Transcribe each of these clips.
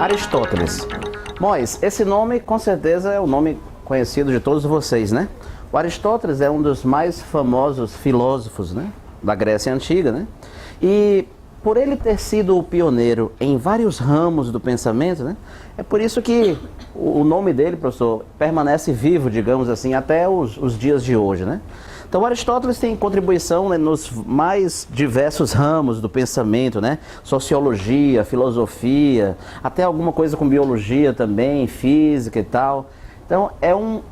Aristóteles. Mois, esse nome com certeza é o nome conhecido de todos vocês, né? O Aristóteles é um dos mais famosos filósofos, né, da Grécia Antiga, né? E por ele ter sido o pioneiro em vários ramos do pensamento, né, é por isso que o nome dele, professor, permanece vivo, digamos assim, até os dias de hoje, né? Então, Aristóteles tem contribuição, né, nos mais diversos ramos do pensamento, né? Sociologia, filosofia, até alguma coisa com biologia também, física e tal. Então,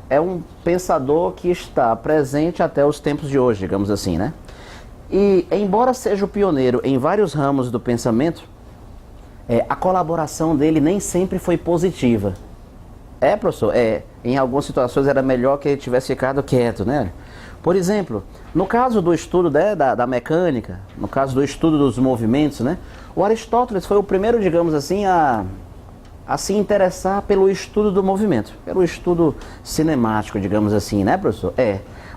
é um pensador que está presente até os tempos de hoje, digamos assim, né? E, embora seja o pioneiro em vários ramos do pensamento, a colaboração dele nem sempre foi positiva. Professor, em algumas situações era melhor que ele tivesse ficado quieto, né? Por exemplo, no caso do estudo, né, da mecânica, no caso do estudo dos movimentos, né, o Aristóteles foi o primeiro, digamos assim, a se interessar pelo estudo do movimento, pelo estudo cinemático, digamos assim, né, professor?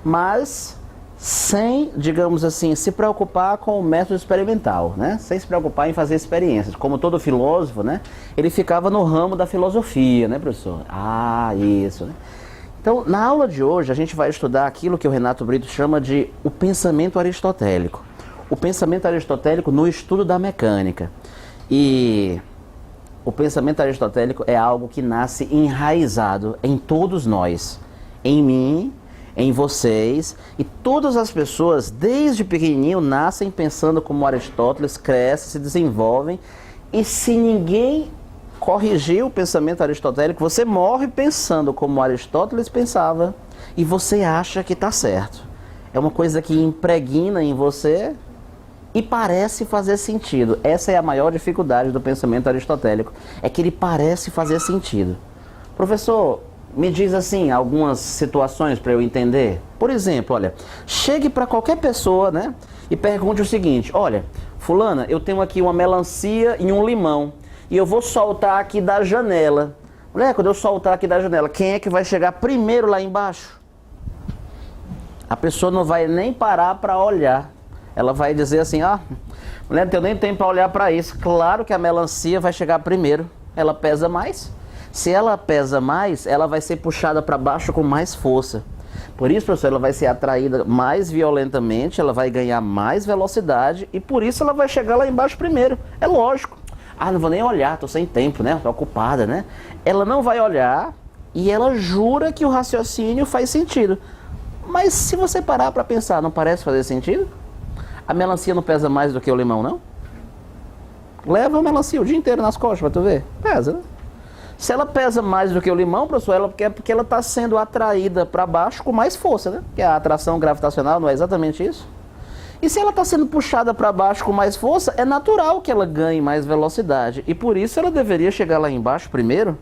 Mas sem, digamos assim, se preocupar com o método experimental, né? Sem se preocupar em fazer experiências. Como todo filósofo, né, ele ficava no ramo da filosofia, né, professor? Isso, né? Então, na aula de hoje, a gente vai estudar aquilo que o Renato Brito chama de o pensamento aristotélico. O pensamento aristotélico no estudo da mecânica. E o pensamento aristotélico é algo que nasce enraizado em todos nós. Em mim, em vocês. E todas as pessoas, desde pequenininho, nascem pensando como Aristóteles, crescem, se desenvolvem. E se ninguém corrigir o pensamento aristotélico, você morre pensando como Aristóteles pensava e você acha que está certo. É uma coisa que impregna em você e parece fazer sentido. Essa é a maior dificuldade do pensamento aristotélico, é que ele parece fazer sentido. Professor, me diz assim, algumas situações para eu entender. Por exemplo, olha, chegue para qualquer pessoa, né, e pergunte o seguinte: olha, fulana, eu tenho aqui uma melancia e um limão, e eu vou soltar aqui da janela. Mulher, quando eu soltar aqui da janela, quem é que vai chegar primeiro lá embaixo? A pessoa não vai nem parar para olhar. Ela vai dizer assim: mulher, não tenho nem tempo para olhar para isso. Claro que a melancia vai chegar primeiro. Ela pesa mais. Se ela pesa mais, ela vai ser puxada para baixo com mais força. Por isso, professor, ela vai ser atraída mais violentamente, ela vai ganhar mais velocidade e por isso ela vai chegar lá embaixo primeiro. É lógico. Não vou nem olhar, tô sem tempo, né? Tô ocupada, né? Ela não vai olhar e ela jura que o raciocínio faz sentido. Mas se você parar para pensar, não parece fazer sentido? A melancia não pesa mais do que o limão, não? Leva a melancia o dia inteiro nas costas pra tu ver. Pesa, né? Se ela pesa mais do que o limão, professor, é porque ela está sendo atraída para baixo com mais força, né? Que a atração gravitacional não é exatamente isso? E se ela está sendo puxada para baixo com mais força, é natural que ela ganhe mais velocidade. E por isso ela deveria chegar lá embaixo primeiro.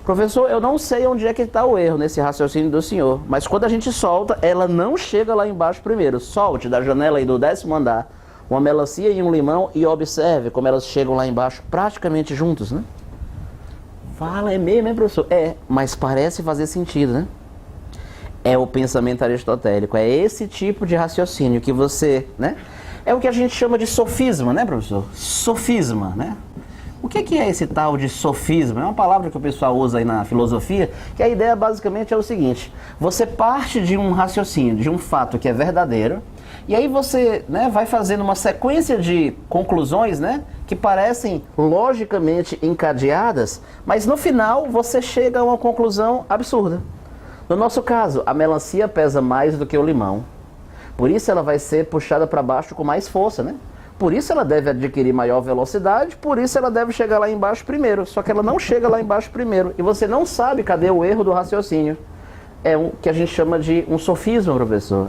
Professor, eu não sei onde é que está o erro nesse raciocínio do senhor. Mas quando a gente solta, ela não chega lá embaixo primeiro. Solte da janela aí do 10º andar uma melancia e um limão e observe como elas chegam lá embaixo praticamente juntos, né? Fala, é mesmo, hein, professor? Mas parece fazer sentido, né? É o pensamento aristotélico, é esse tipo de raciocínio que você, né? É o que a gente chama de sofisma, né, professor? Sofisma, né? O que é esse tal de sofisma? É uma palavra que o pessoal usa aí na filosofia, que a ideia basicamente é o seguinte: você parte de um raciocínio, de um fato que é verdadeiro, e aí você, né, vai fazendo uma sequência de conclusões, né, que parecem logicamente encadeadas, mas no final você chega a uma conclusão absurda. No nosso caso, a melancia pesa mais do que o limão. Por isso ela vai ser puxada para baixo com mais força, né? Por isso ela deve adquirir maior velocidade, por isso ela deve chegar lá embaixo primeiro. Só que ela não chega lá embaixo primeiro. E você não sabe cadê o erro do raciocínio. É o que a gente chama de um sofisma, professor.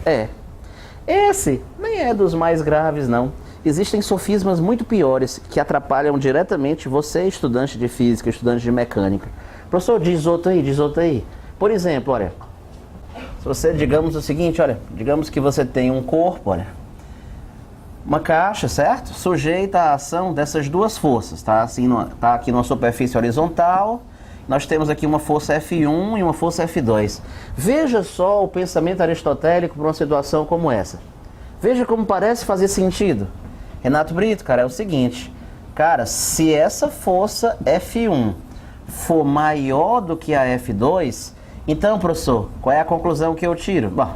Esse nem é dos mais graves, não. Existem sofismas muito piores que atrapalham diretamente você, estudante de física, estudante de mecânica. Professor, diz outro aí. Por exemplo, olha, se você, digamos o seguinte, olha, digamos que você tem um corpo, olha, uma caixa, certo? Sujeita à ação dessas duas forças, tá? Assim, tá aqui numa superfície horizontal, nós temos aqui uma força F1 e uma força F2. Veja só o pensamento aristotélico para uma situação como essa. Veja como parece fazer sentido. Renato Brito, cara, é o seguinte: Cara, se essa força F1 for maior do que a F2, então, professor, qual é a conclusão que eu tiro? Bom,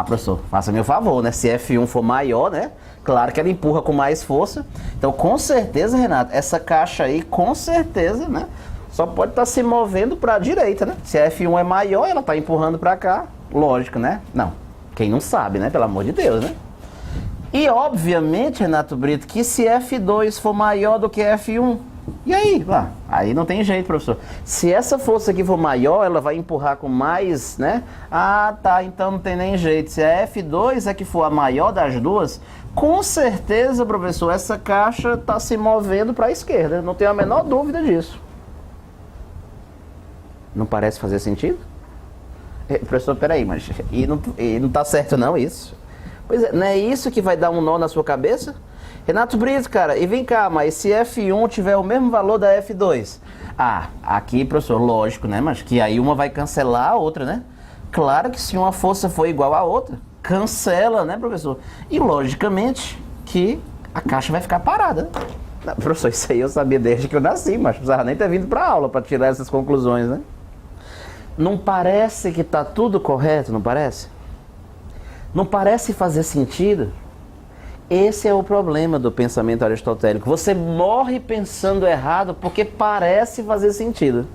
professor, faça-me o favor, né? Se F1 for maior, né? Claro que ela empurra com mais força. Então, com certeza, Renato, essa caixa aí, com certeza, né? Só pode estar se movendo para a direita, né? Se a F1 é maior, ela está empurrando para cá. Lógico, né? Não. Quem não sabe, né? Pelo amor de Deus, né? E, obviamente, Renato Brito, que se F2 for maior do que F1, e aí? Aí não tem jeito, professor. Se essa força aqui for maior, ela vai empurrar com mais, né? Tá, então não tem nem jeito. Se a F2 é que for a maior das duas, com certeza, professor, essa caixa está se movendo para a esquerda. Não tenho a menor dúvida disso. Não parece fazer sentido? Professor, peraí, mas e não tá certo não isso? Pois é, não é isso que vai dar um nó na sua cabeça? Renato Brito, cara, e vem cá, mas se F1 tiver o mesmo valor da F2? Aqui, professor, lógico, né? Mas que aí uma vai cancelar a outra, né? Claro que se uma força for igual à outra, cancela, né, professor? E logicamente que a caixa vai ficar parada. Não, professor, isso aí eu sabia desde que eu nasci, mas não precisava nem ter vindo para aula para tirar essas conclusões, né? Não parece que está tudo correto, não parece? Não parece fazer sentido? Esse é o problema do pensamento aristotélico. Você morre pensando errado porque parece fazer sentido.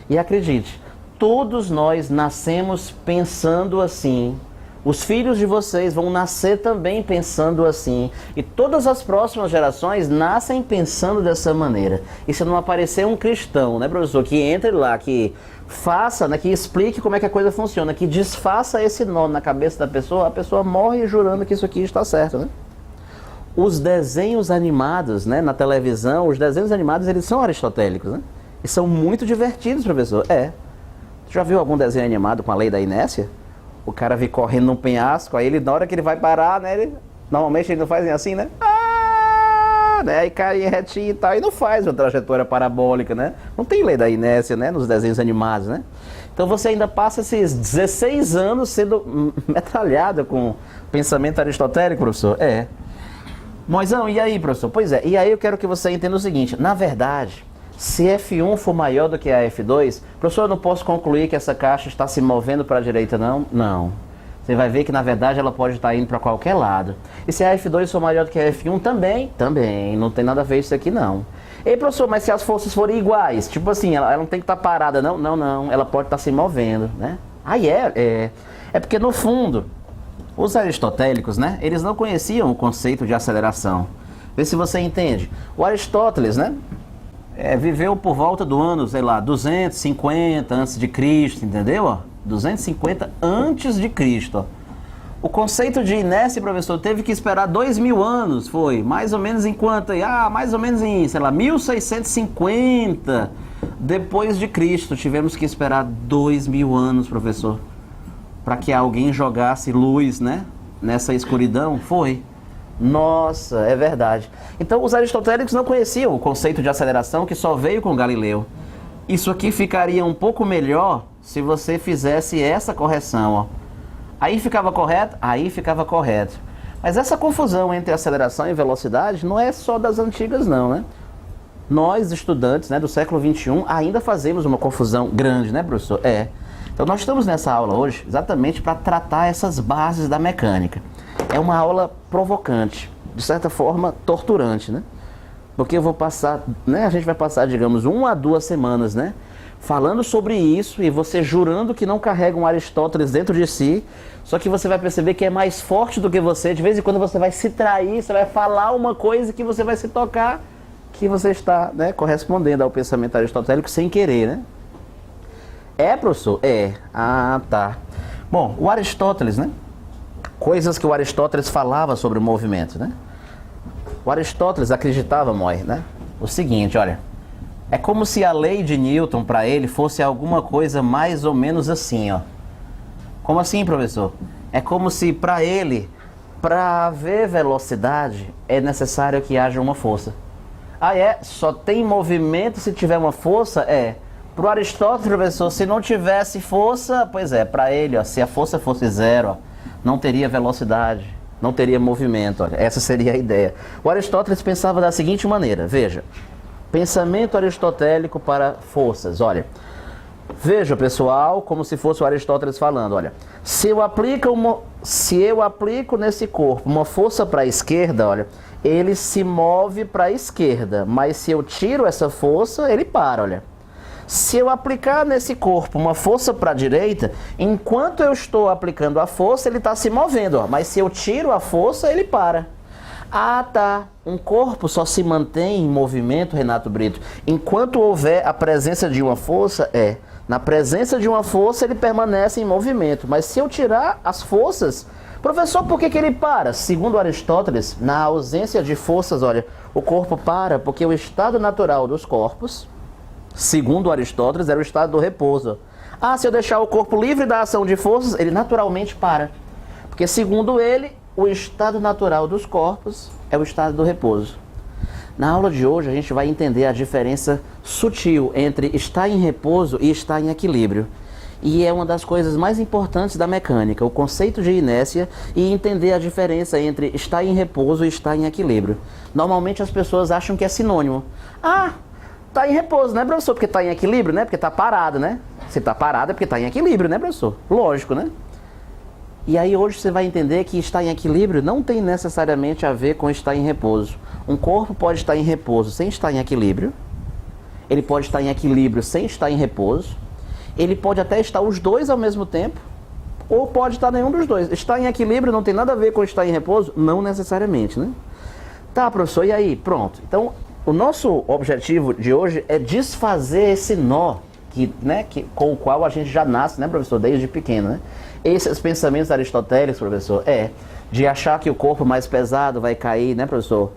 E acredite, todos nós nascemos pensando assim. Os filhos de vocês vão nascer também pensando assim. E todas as próximas gerações nascem pensando dessa maneira. E se não aparecer um cristão, né, professor, que entre lá, que faça, né, que explique como é que a coisa funciona, que desfaça esse nó na cabeça da pessoa, a pessoa morre jurando que isso aqui está certo, né? Os desenhos animados, né, na televisão, os desenhos animados, eles são aristotélicos, né? E são muito divertidos, professor. Já viu algum desenho animado com a lei da inércia? O cara vem correndo num penhasco, aí ele, na hora que ele vai parar, né, normalmente ele não faz assim, né? Né? Aí cai retinho e tal, e não faz uma trajetória parabólica, né? Não tem lei da inércia, né, nos desenhos animados, né? Então você ainda passa esses 16 anos sendo metralhado com pensamento aristotélico, professor? Moisão, e aí, professor? Pois é, e aí eu quero que você entenda o seguinte, na verdade, se F1 for maior do que a F2, professor, eu não posso concluir que essa caixa está se movendo para a direita, não? Não. Você vai ver que, na verdade, ela pode estar indo para qualquer lado. E se a F2 for maior do que a F1, também? Também. Não tem nada a ver isso aqui, não. Ei, professor, mas se as forças forem iguais, tipo assim, ela não tem que estar parada, não? Não. Ela pode estar se movendo, né? É porque, no fundo, os aristotélicos, né, eles não conheciam o conceito de aceleração. Vê se você entende. O Aristóteles, né, viveu por volta do ano, sei lá, 250 a.C., entendeu? 250 a.C. O conceito de inércia, professor, teve que esperar 2.000 anos, foi mais ou menos em quanto aí? Mais ou menos em, sei lá, 1650 depois de Cristo. Tivemos que esperar 2.000 anos, professor, para que alguém jogasse luz, né, nessa escuridão. Foi. Nossa, é verdade. Então os aristotélicos não conheciam o conceito de aceleração que só veio com Galileu. Isso aqui ficaria um pouco melhor se você fizesse essa correção, ó. Aí ficava correto? Aí ficava correto. Mas essa confusão entre aceleração e velocidade não é só das antigas não, né? Nós, estudantes, né, do século XXI, ainda fazemos uma confusão grande, né, professor? Então nós estamos nessa aula hoje exatamente para tratar essas bases da mecânica. É uma aula provocante, de certa forma torturante, né? Porque eu vou passar, né, a gente vai passar, digamos, 1 a 2 semanas, né, falando sobre isso e você jurando que não carrega um Aristóteles dentro de si, só que você vai perceber que é mais forte do que você. De vez em quando você vai se trair, você vai falar uma coisa que você vai se tocar, que você está, né, correspondendo ao pensamento aristotélico sem querer, né? Professor? Tá. Bom, o Aristóteles, né? Coisas que o Aristóteles falava sobre o movimento, né? O Aristóteles acreditava, né, o seguinte, olha, é como se a lei de Newton para ele fosse alguma coisa mais ou menos assim, ó. Como assim, professor? É como se para ele, para haver velocidade, é necessário que haja uma força. Só tem movimento se tiver uma força? Para o Aristóteles, professor, se não tivesse força, pois para ele, ó, se a força fosse zero, ó, não teria velocidade. não teria movimento. Olha, essa seria a ideia. O Aristóteles pensava da seguinte maneira, veja, pensamento aristotélico para forças, olha. Veja, pessoal, como se fosse o Aristóteles falando, olha, se eu aplico nesse corpo uma força para a esquerda, olha, ele se move para a esquerda, mas se eu tiro essa força, ele para, olha. Se eu aplicar nesse corpo uma força para a direita, enquanto eu estou aplicando a força, ele está se movendo, ó, mas se eu tiro a força, ele para. Ah, tá. Um corpo só se mantém em movimento, Renato Brito, enquanto houver a presença de uma força, na presença de uma força ele permanece em movimento, mas se eu tirar as forças, professor, por que ele para? Segundo Aristóteles, na ausência de forças, olha, o corpo para porque o estado natural dos corpos, segundo Aristóteles, era o estado do repouso. Ah, se eu deixar o corpo livre da ação de forças, ele naturalmente para, porque segundo ele, o estado natural dos corpos é o estado do repouso. Na aula de hoje a gente vai entender a diferença sutil entre estar em repouso e estar em equilíbrio. E é uma das coisas mais importantes da mecânica, o conceito de inércia e entender a diferença entre estar em repouso e estar em equilíbrio. Normalmente as pessoas acham que é sinônimo. Ah, está em repouso, né, professor? Porque está em equilíbrio, né? Porque está parado, né? Se está parado é porque está em equilíbrio, né, professor? Lógico, né? E aí hoje você vai entender que estar em equilíbrio não tem necessariamente a ver com estar em repouso. Um corpo pode estar em repouso sem estar em equilíbrio. Ele pode estar em equilíbrio sem estar em repouso. Ele pode até estar os dois ao mesmo tempo. Ou pode estar nenhum dos dois. Estar em equilíbrio não tem nada a ver com estar em repouso? Não necessariamente, né? Tá, professor, e aí? Pronto. Então, o nosso objetivo de hoje é desfazer esse nó com o qual a gente já nasce, né, professor, desde pequeno, né? Esses pensamentos aristotélicos, professor, de achar que o corpo mais pesado vai cair, né, professor,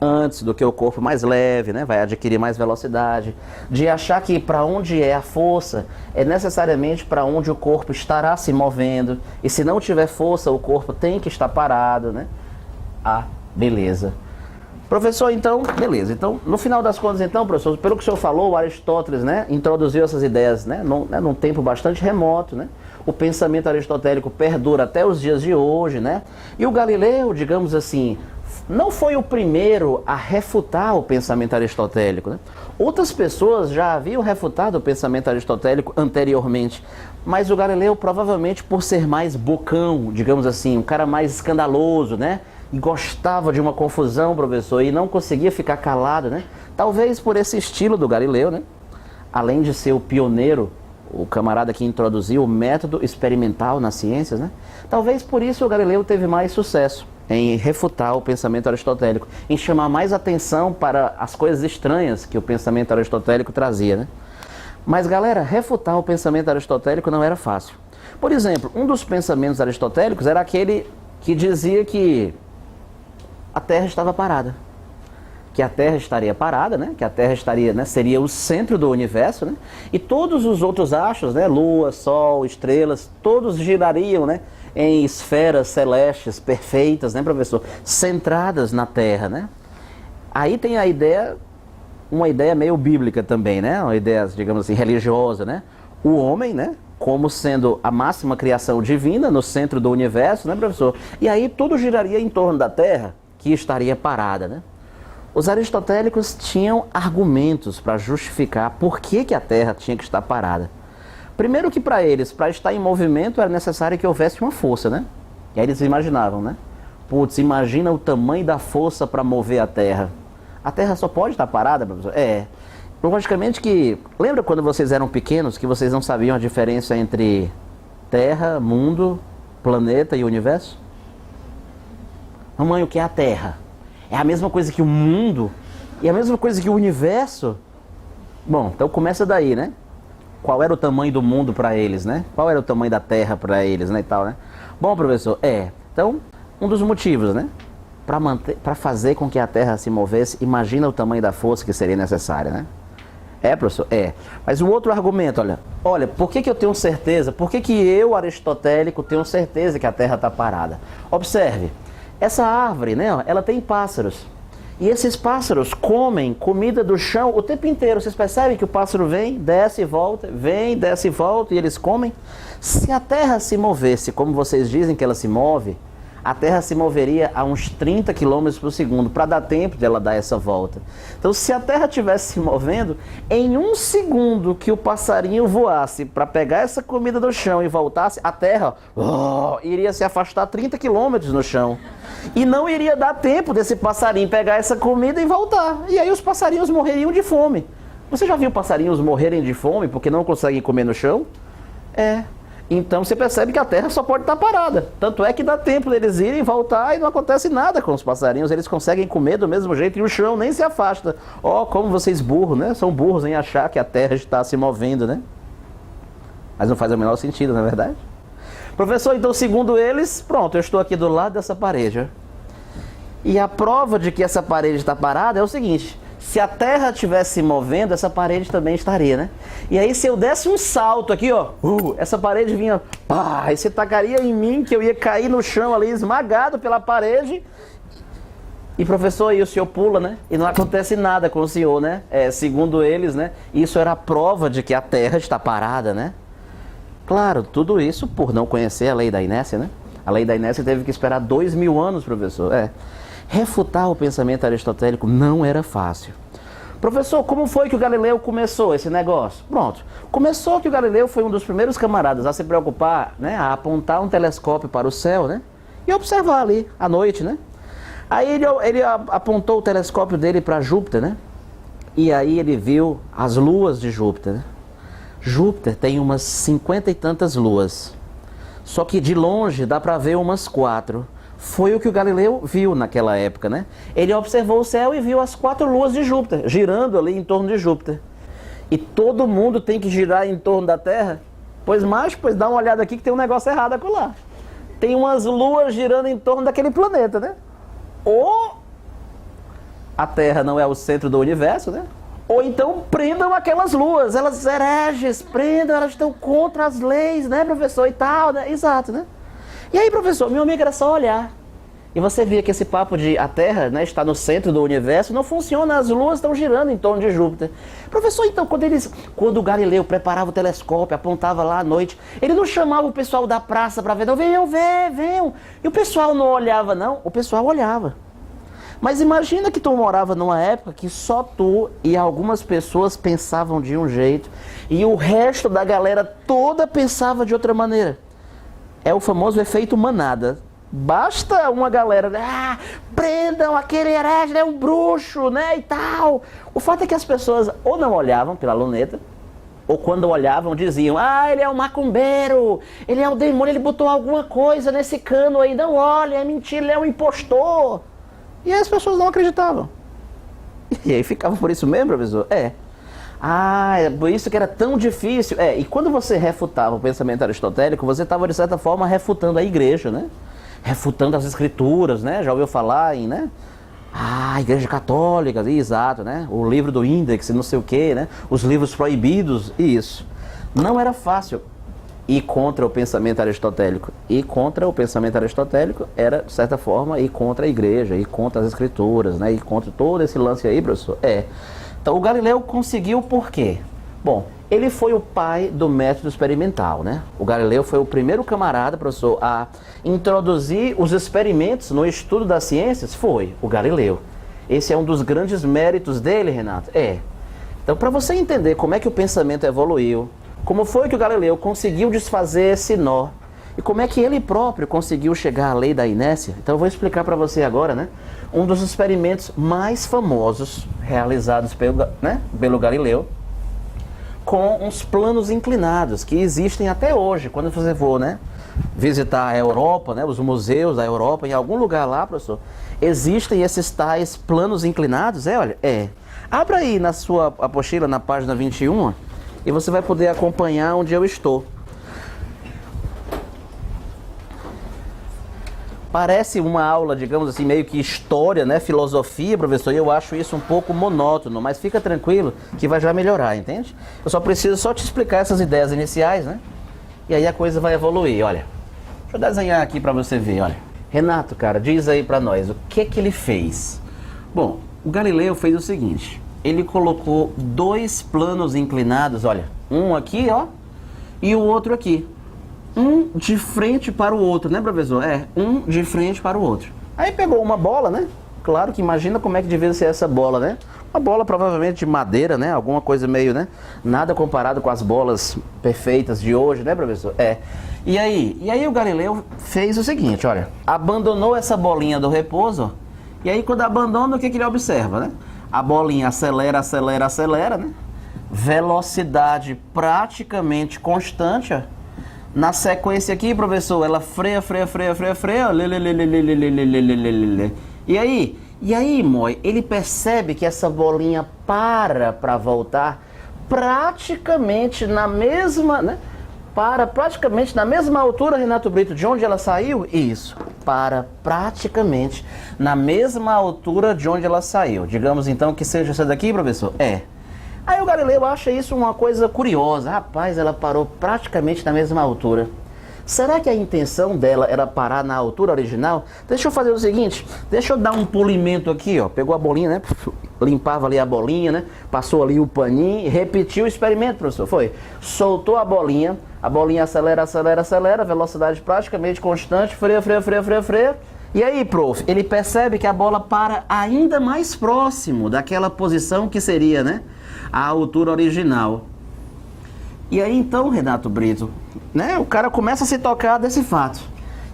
antes do que o corpo mais leve, né, vai adquirir mais velocidade, de achar que para onde é a força é necessariamente para onde o corpo estará se movendo, e se não tiver força, o corpo tem que estar parado, né? Ah, beleza. Professor, então, beleza. Então, no final das contas, então, professor, pelo que o senhor falou, o Aristóteles, né, introduziu essas ideias, né, num tempo bastante remoto, né? O pensamento aristotélico perdura até os dias de hoje, né? E o Galileu, digamos assim, não foi o primeiro a refutar o pensamento aristotélico, né? Outras pessoas já haviam refutado o pensamento aristotélico anteriormente, mas o Galileu, provavelmente por ser mais bocão, digamos assim, um cara mais escandaloso, né? E gostava de uma confusão, professor, e não conseguia ficar calado, né? Talvez por esse estilo do Galileu, né? Além de ser o pioneiro, o camarada que introduziu o método experimental nas ciências, né? Talvez por isso o Galileu teve mais sucesso em refutar o pensamento aristotélico, em chamar mais atenção para as coisas estranhas que o pensamento aristotélico trazia, né? Mas, galera, refutar o pensamento aristotélico não era fácil. Por exemplo, um dos pensamentos aristotélicos era aquele que dizia que a Terra estava parada. Que a Terra estaria parada, né? Que a Terra estaria, né, seria o centro do universo, né? E todos os outros astros, né, Lua, Sol, estrelas, todos girariam, né, em esferas celestes perfeitas, né, professor? Centradas na Terra, né? Aí tem a ideia, uma ideia meio bíblica também, né? Uma ideia, digamos assim, religiosa, né? O homem, né, como sendo a máxima criação divina no centro do universo, né, professor? E aí tudo giraria em torno da Terra, que estaria parada, né? Os aristotélicos tinham argumentos para justificar por que a Terra tinha que estar parada. Primeiro que para eles, para estar em movimento, era necessário que houvesse uma força, né? E aí eles imaginavam, né? Putz, imagina o tamanho da força para mover a Terra. A Terra só pode estar parada, professor? Logicamente que... Lembra quando vocês eram pequenos que vocês não sabiam a diferença entre Terra, mundo, planeta e universo? Mamãe, o que é a Terra? É a mesma coisa que o mundo? E a mesma coisa que o universo? Bom, então começa daí, né? Qual era o tamanho do mundo para eles, né? Qual era o tamanho da Terra para eles, né, e tal, né? Bom, professor, então, um dos motivos, né? Para fazer com que a Terra se movesse, imagina o tamanho da força que seria necessária, né? Professor? Mas o outro argumento, olha, por que eu tenho certeza, por que eu, aristotélico, tenho certeza que a Terra está parada? Observe. Essa árvore, né, ela tem pássaros. E esses pássaros comem comida do chão o tempo inteiro. Vocês percebem que o pássaro vem, desce e volta, e eles comem? Se a Terra se movesse como vocês dizem que ela se move, a Terra se moveria a uns 30 km por segundo, para dar tempo de ela dar essa volta. Então, se a Terra estivesse se movendo, em um segundo que o passarinho voasse para pegar essa comida do chão e voltasse, a Terra iria se afastar 30 km no chão. E não iria dar tempo desse passarinho pegar essa comida e voltar. E aí os passarinhos morreriam de fome. Você já viu passarinhos morrerem de fome porque não conseguem comer no chão? Então você percebe que a Terra só pode estar parada. Tanto é que dá tempo deles irem, voltar e não acontece nada com os passarinhos. Eles conseguem comer do mesmo jeito e o chão nem se afasta. Como vocês burros, né? São burros em achar que a Terra está se movendo, né? Mas não faz o menor sentido, não é verdade? Professor, então segundo eles, pronto, eu estou aqui do lado dessa parede. E a prova de que essa parede está parada é o seguinte: se a Terra estivesse se movendo, essa parede também estaria, né? E aí se eu desse um salto aqui, essa parede vinha, e você tacaria em mim, que eu ia cair no chão ali, esmagado pela parede. E professor, aí o senhor pula, né? E não acontece nada com o senhor, né? Segundo eles, né? Isso era a prova de que a Terra está parada, né? Claro, tudo isso por não conhecer a lei da inércia, né? A lei da inércia teve que esperar 2000 anos, professor. Refutar o pensamento aristotélico não era fácil. Professor, como foi que o Galileu começou esse negócio? Pronto. Começou que o Galileu foi um dos primeiros camaradas a se preocupar, né, a apontar um telescópio para o céu, né, e observar ali à noite, né. Aí ele apontou o telescópio dele para Júpiter, né, e aí ele viu as luas de Júpiter, né. Júpiter tem umas 50 e tantas luas, só que de longe dá para ver umas 4. Foi o que o Galileu viu naquela época, né? Ele observou o céu e viu as 4 luas de Júpiter, girando ali em torno de Júpiter. E todo mundo tem que girar em torno da Terra? Pois dá uma olhada aqui que tem um negócio errado acolá. Tem umas luas girando em torno daquele planeta, né? Ou a Terra não é o centro do universo, né? Ou então prendam aquelas luas, elas hereges, prendam, elas estão contra as leis, né, professor, e tal, né? Exato, né? E aí, professor, meu amigo, era só olhar. E você via que esse papo de a Terra, né, está no centro do universo não funciona, as luas estão girando em torno de Júpiter. Professor, então, quando o Galileu preparava o telescópio, apontava lá à noite, ele não chamava o pessoal da praça para ver, não, venham ver, venham. E o pessoal não olhava, não? O pessoal olhava. Mas imagina que tu morava numa época que só tu e algumas pessoas pensavam de um jeito e o resto da galera toda pensava de outra maneira. É o famoso efeito manada. Basta uma galera, prendam aquele herege, é um bruxo, né, e tal. O fato é que as pessoas ou não olhavam pela luneta, ou quando olhavam diziam, ele é um macumbeiro, ele é um demônio, ele botou alguma coisa nesse cano aí, não olha, é mentira, ele é um impostor. E aí as pessoas não acreditavam. E aí ficava por isso mesmo, professor? É por isso que era tão difícil. E quando você refutava o pensamento aristotélico, você estava, de certa forma, refutando a igreja, né? Refutando as escrituras, né? Já ouviu falar em, né? Igreja católica, exato, né? O livro do índex, não sei o quê, né? Os livros proibidos, isso. Não era fácil ir contra o pensamento aristotélico. E contra o pensamento aristotélico era, de certa forma, ir contra a igreja, ir contra as escrituras, né? Ir contra todo esse lance aí, professor. Então, o Galileu conseguiu por quê? Bom, ele foi o pai do método experimental, né? O Galileu foi o primeiro camarada, professor, a introduzir os experimentos no estudo das ciências. Foi o Galileu. Esse é um dos grandes méritos dele, Renato. Então, para você entender como é que o pensamento evoluiu, como foi que o Galileu conseguiu desfazer esse nó, e como é que ele próprio conseguiu chegar à lei da inércia, então eu vou explicar para você agora, né? Um dos experimentos mais famosos realizados pelo Galileu, com uns planos inclinados que existem até hoje. Quando você for, né, visitar a Europa, né, os museus da Europa, em algum lugar lá, professor, existem esses tais planos inclinados. Abra aí na sua apostila, na página 21, e você vai poder acompanhar onde eu estou. Parece uma aula, digamos assim, meio que história, né, filosofia, professor, e eu acho isso um pouco monótono, mas fica tranquilo que vai já melhorar, entende? Eu só preciso te explicar essas ideias iniciais, né? E aí a coisa vai evoluir, olha. Deixa eu desenhar aqui para você ver, olha. Renato, cara, diz aí para nós, o que ele fez? Bom, o Galileu fez o seguinte, ele colocou 2 planos inclinados, olha, um aqui, ó, e o outro aqui. um de frente para o outro, né, professor? Um de frente para o outro. Aí pegou uma bola, né? Claro que imagina como é que devia ser essa bola, né? Uma bola provavelmente de madeira, né? Alguma coisa meio, né? Nada comparado com as bolas perfeitas de hoje, né, professor? E aí o Galileu fez o seguinte, olha, abandonou essa bolinha do repouso, e aí quando abandona, o que ele observa, né? A bolinha acelera, acelera, acelera, né? Velocidade praticamente constante, ó. Na sequência aqui, professor, ela freia, freia, freia, freia, freia. E aí, Moi, ele percebe que essa bolinha para voltar praticamente na mesma, né? Para praticamente na mesma altura, Renato Brito, de onde ela saiu? Isso, para praticamente na mesma altura de onde ela saiu. Digamos então que seja essa daqui, professor? Aí o Galileu acha isso uma coisa curiosa. Rapaz, ela parou praticamente na mesma altura. Será que a intenção dela era parar na altura original? Deixa eu fazer o seguinte, deixa eu dar um polimento aqui, ó. Pegou a bolinha, né? Limpava ali a bolinha, né? Passou ali o paninho e repetiu o experimento, professor. Foi. Soltou a bolinha acelera, acelera, acelera, velocidade praticamente constante, freia, freia, freia, freia, freia. E aí, prof, ele percebe que a bola para ainda mais próximo daquela posição que seria, né? A altura original. E aí então, Renato Brito, né, o cara começa a se tocar desse fato.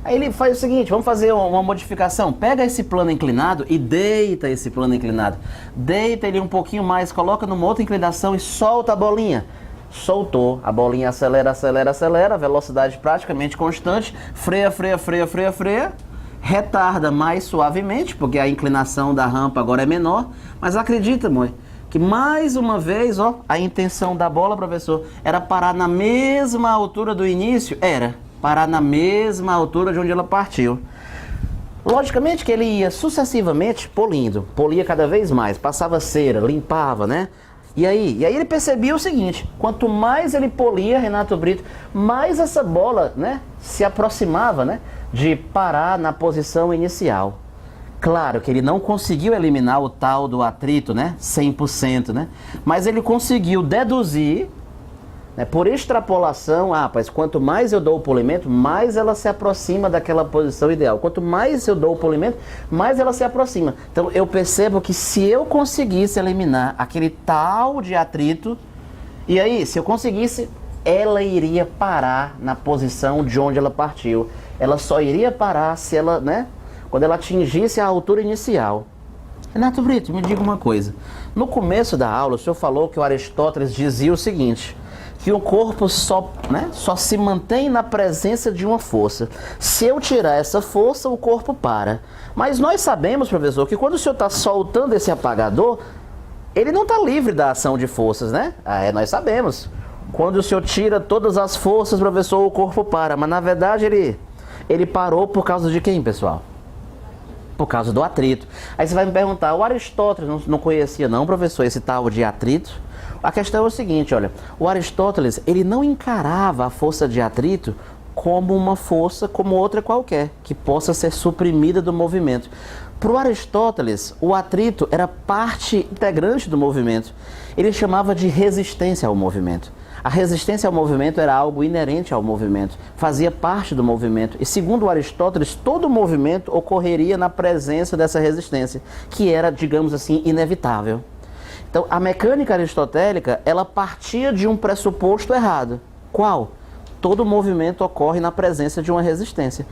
Aí ele faz o seguinte, vamos fazer uma modificação. Pega esse plano inclinado e deita esse plano inclinado. Deita ele um pouquinho mais, coloca numa outra inclinação e solta a bolinha. Soltou, a bolinha acelera, acelera, acelera, velocidade praticamente constante, freia, freia, freia, freia, freia. Retarda mais suavemente, porque a inclinação da rampa agora é menor. Mas acredita, mãe, que mais uma vez, ó, a intenção da bola, professor, era parar na mesma altura do início? Era, parar na mesma altura de onde ela partiu. Logicamente que ele ia sucessivamente polindo, polia cada vez mais, passava cera, limpava, né? E aí ele percebia o seguinte, quanto mais ele polia, Renato Brito, mais essa bola, né, se aproximava, né, de parar na posição inicial. Claro que ele não conseguiu eliminar o tal do atrito, né, 100%, né, mas ele conseguiu deduzir, né, por extrapolação, rapaz, quanto mais eu dou o polimento, mais ela se aproxima daquela posição ideal. Quanto mais eu dou o polimento, mais ela se aproxima. Então eu percebo que se eu conseguisse eliminar aquele tal de atrito, e aí, se eu conseguisse, ela iria parar na posição de onde ela partiu. Ela só iria parar se ela, né, quando ela atingisse a altura inicial. Renato Brito, me diga uma coisa. No começo da aula, o senhor falou que o Aristóteles dizia o seguinte, que o corpo só se mantém na presença de uma força. Se eu tirar essa força, o corpo para. Mas nós sabemos, professor, que quando o senhor está soltando esse apagador, ele não está livre da ação de forças, né? Nós sabemos. Quando o senhor tira todas as forças, professor, o corpo para. Mas na verdade ele parou por causa de quem, pessoal? Por causa do atrito. Aí você vai me perguntar, o Aristóteles não conhecia não, professor, esse tal de atrito? A questão é o seguinte, olha, o Aristóteles, ele não encarava a força de atrito como uma força como outra qualquer, que possa ser suprimida do movimento. Para o Aristóteles, o atrito era parte integrante do movimento. Ele chamava de resistência ao movimento. A resistência ao movimento era algo inerente ao movimento, fazia parte do movimento. E segundo Aristóteles, todo movimento ocorreria na presença dessa resistência, que era, digamos assim, inevitável. Então, a mecânica aristotélica, ela partia de um pressuposto errado. Qual? Todo movimento ocorre na presença de uma resistência.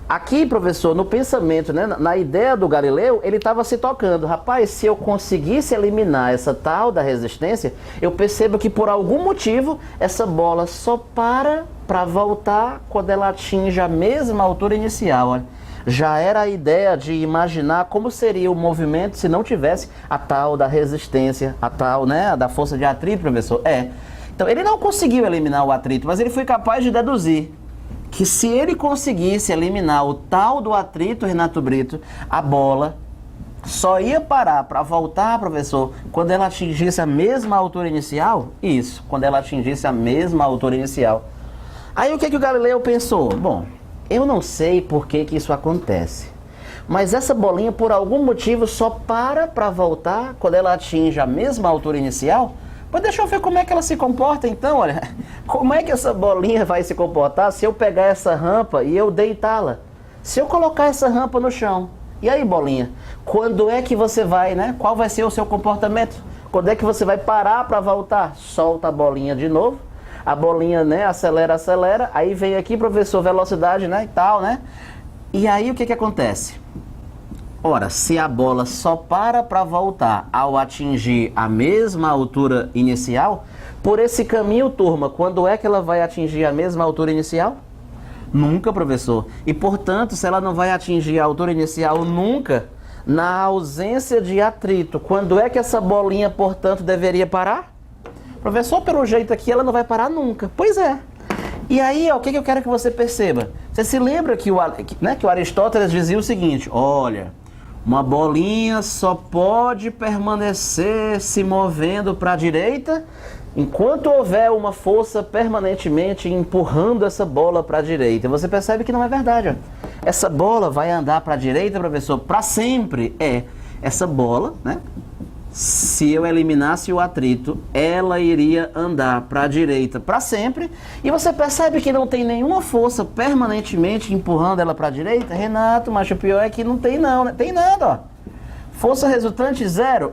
Aqui, professor, no pensamento, né, na ideia do Galileu, ele estava se tocando. Rapaz, se eu conseguisse eliminar essa tal da resistência, eu percebo que por algum motivo essa bola só para voltar quando ela atinge a mesma altura inicial. Olha. Já era a ideia de imaginar como seria o movimento se não tivesse a tal da resistência, a tal, né, da força de atrito, professor. Então, ele não conseguiu eliminar o atrito, mas ele foi capaz de deduzir que se ele conseguisse eliminar o tal do atrito, Renato Brito, a bola só ia parar para voltar, professor, quando ela atingisse a mesma altura inicial? Isso, quando ela atingisse a mesma altura inicial. Aí o que o Galileu pensou? Bom, eu não sei por que isso acontece, mas essa bolinha, por algum motivo, só para voltar quando ela atinge a mesma altura inicial? Pois deixa eu ver como é que ela se comporta então, olha. Como é que essa bolinha vai se comportar se eu pegar essa rampa e eu deitá-la? Se eu colocar essa rampa no chão, e aí, bolinha? Quando é que você vai, né? Qual vai ser o seu comportamento? Quando é que você vai parar para voltar? Solta a bolinha de novo. A bolinha, né, acelera, acelera. Aí vem aqui, professor, velocidade, né, e tal, né? E aí o que acontece? Ora, se a bola só para voltar ao atingir a mesma altura inicial, por esse caminho, turma, quando é que ela vai atingir a mesma altura inicial? Nunca, professor. E, portanto, se ela não vai atingir a altura inicial nunca, na ausência de atrito, quando é que essa bolinha, portanto, deveria parar? Professor, pelo jeito aqui, ela não vai parar nunca. Pois é. E aí, ó, o que eu quero que você perceba? Você se lembra que o Aristóteles dizia o seguinte, olha, uma bolinha só pode permanecer se movendo para a direita enquanto houver uma força permanentemente empurrando essa bola para a direita. Você percebe que não é verdade, ó. Essa bola vai andar para a direita, professor, para sempre. Essa bola, né? Se eu eliminasse o atrito, ela iria andar para a direita para sempre. E você percebe que não tem nenhuma força permanentemente empurrando ela para a direita? Renato, mas o pior é que não tem não, né? Tem nada, ó. Força resultante zero?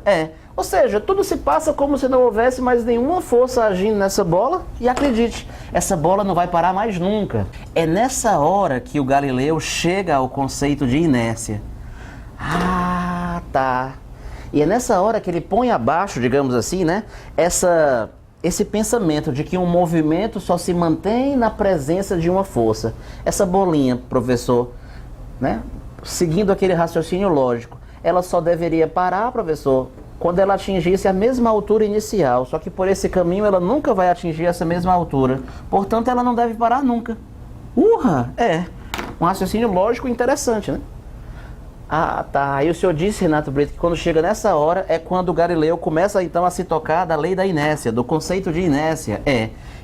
Ou seja, tudo se passa como se não houvesse mais nenhuma força agindo nessa bola. E acredite, essa bola não vai parar mais nunca. É nessa hora que o Galileu chega ao conceito de inércia. Ah, tá. E é nessa hora que ele põe abaixo, digamos assim, né, esse pensamento de que um movimento só se mantém na presença de uma força. Essa bolinha, professor, né, seguindo aquele raciocínio lógico, ela só deveria parar, professor, quando ela atingisse a mesma altura inicial. Só que por esse caminho ela nunca vai atingir essa mesma altura. Portanto, ela não deve parar nunca. Um raciocínio lógico interessante, né? Ah, tá. Aí o senhor disse, Renato Brito, que quando chega nessa hora é quando o Galileu começa então a se tocar da lei da inércia, do conceito de inércia.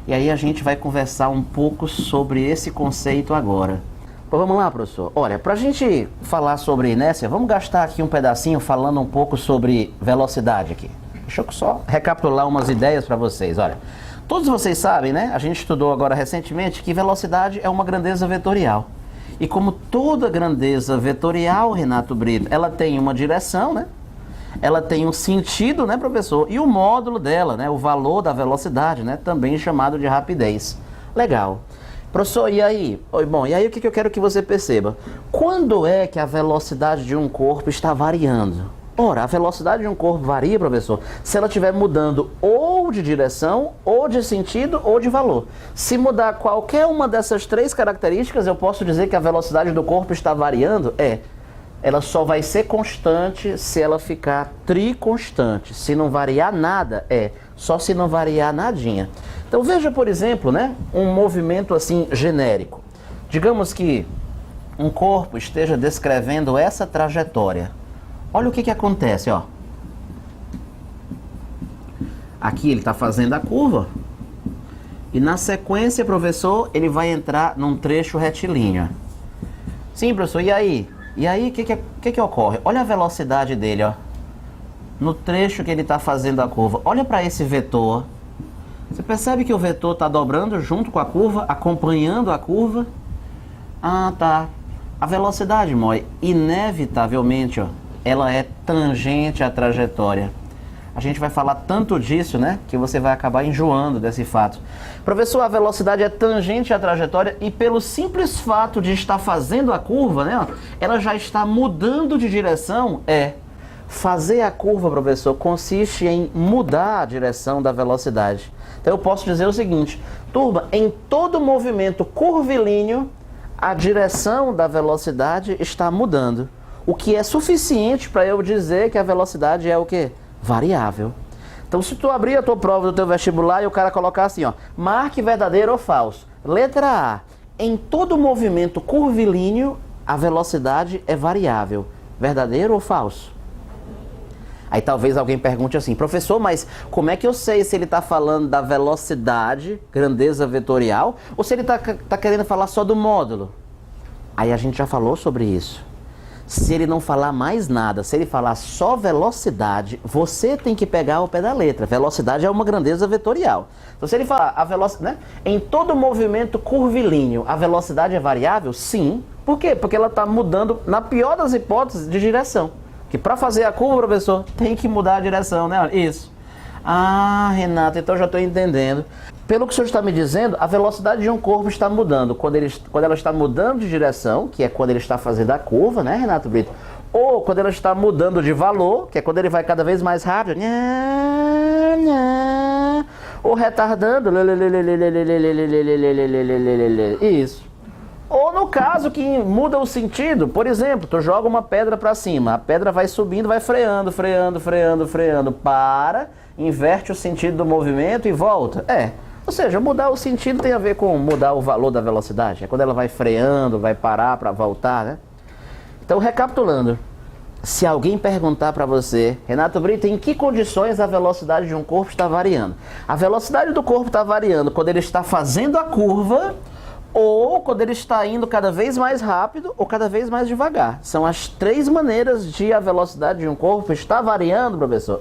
E aí a gente vai conversar um pouco sobre esse conceito agora. Então vamos lá, professor. Olha, pra gente falar sobre inércia, vamos gastar aqui um pedacinho falando um pouco sobre velocidade aqui. Deixa eu só recapitular umas ideias para vocês. Olha, todos vocês sabem, né? A gente estudou agora recentemente que velocidade é uma grandeza vetorial. E como toda grandeza vetorial, Renato Brito, ela tem uma direção, né? Ela tem um sentido, né, professor? E o módulo dela, né? O valor da velocidade, né? Também chamado de rapidez. Legal. Professor, e aí? Bom, e aí o que eu quero que você perceba? Quando é que a velocidade de um corpo está variando? Ora, a velocidade de um corpo varia, professor, se ela estiver mudando ou de direção, ou de sentido, ou de valor. Se mudar qualquer uma dessas três características, eu posso dizer que a velocidade do corpo está variando? Ela só vai ser constante se ela ficar triconstante. Se não variar nada, só se não variar nadinha. Então veja, por exemplo, né, um movimento assim genérico. Digamos que um corpo esteja descrevendo essa trajetória. Olha o que acontece, ó. Aqui ele está fazendo a curva. E na sequência, professor, ele vai entrar num trecho retilíneo. Sim, professor, e aí? E aí, o que ocorre? Olha a velocidade dele, ó. No trecho que ele está fazendo a curva. Olha para esse vetor. Você percebe que o vetor está dobrando junto com a curva, acompanhando a curva? Ah, tá. A velocidade, Moi, inevitavelmente, ó, ela é tangente à trajetória. A gente vai falar tanto disso, né, que você vai acabar enjoando desse fato. Professor, a velocidade é tangente à trajetória e pelo simples fato de estar fazendo a curva, né, ela já está mudando de direção. Fazer a curva, professor, consiste em mudar a direção da velocidade. Então eu posso dizer o seguinte, turma, em todo movimento curvilíneo, a direção da velocidade está mudando. O que é suficiente para eu dizer que a velocidade é o quê? Variável. Então, se tu abrir a tua prova do teu vestibular e o cara colocar assim, ó, marque verdadeiro ou falso. Letra A. Em todo movimento curvilíneo, a velocidade é variável. Verdadeiro ou falso? Aí talvez alguém pergunte assim, professor, mas como é que eu sei se ele está falando da velocidade, grandeza vetorial, ou se ele está querendo falar só do módulo? Aí a gente já falou sobre isso. Se ele não falar mais nada, se ele falar só velocidade, você tem que pegar ao pé da letra. Velocidade é uma grandeza vetorial. Então, se ele falar a velocidade, né? Em todo movimento curvilíneo, a velocidade é variável? Sim. Por quê? Porque ela está mudando, na pior das hipóteses, de direção. Que para fazer a curva, professor, tem que mudar a direção, né? Isso. Ah, Renato, então já estou entendendo. Pelo que o senhor está me dizendo, a velocidade de um corpo está mudando quando ela está mudando de direção, que é quando ele está fazendo a curva, né, Renato Brito? Ou quando ela está mudando de valor, que é quando ele vai cada vez mais rápido. Ou retardando. Isso. Ou no caso que muda o sentido, por exemplo, tu joga uma pedra para cima, a pedra vai subindo, vai freando, para, inverte o sentido do movimento e volta. Ou seja, mudar o sentido tem a ver com mudar o valor da velocidade. É quando ela vai freando, vai parar para voltar, né? Então, recapitulando, se alguém perguntar para você, Renato Brito, em que condições a velocidade de um corpo está variando? A velocidade do corpo está variando quando ele está fazendo a curva, ou quando ele está indo cada vez mais rápido ou cada vez mais devagar. São as três maneiras de a velocidade de um corpo estar variando, professor.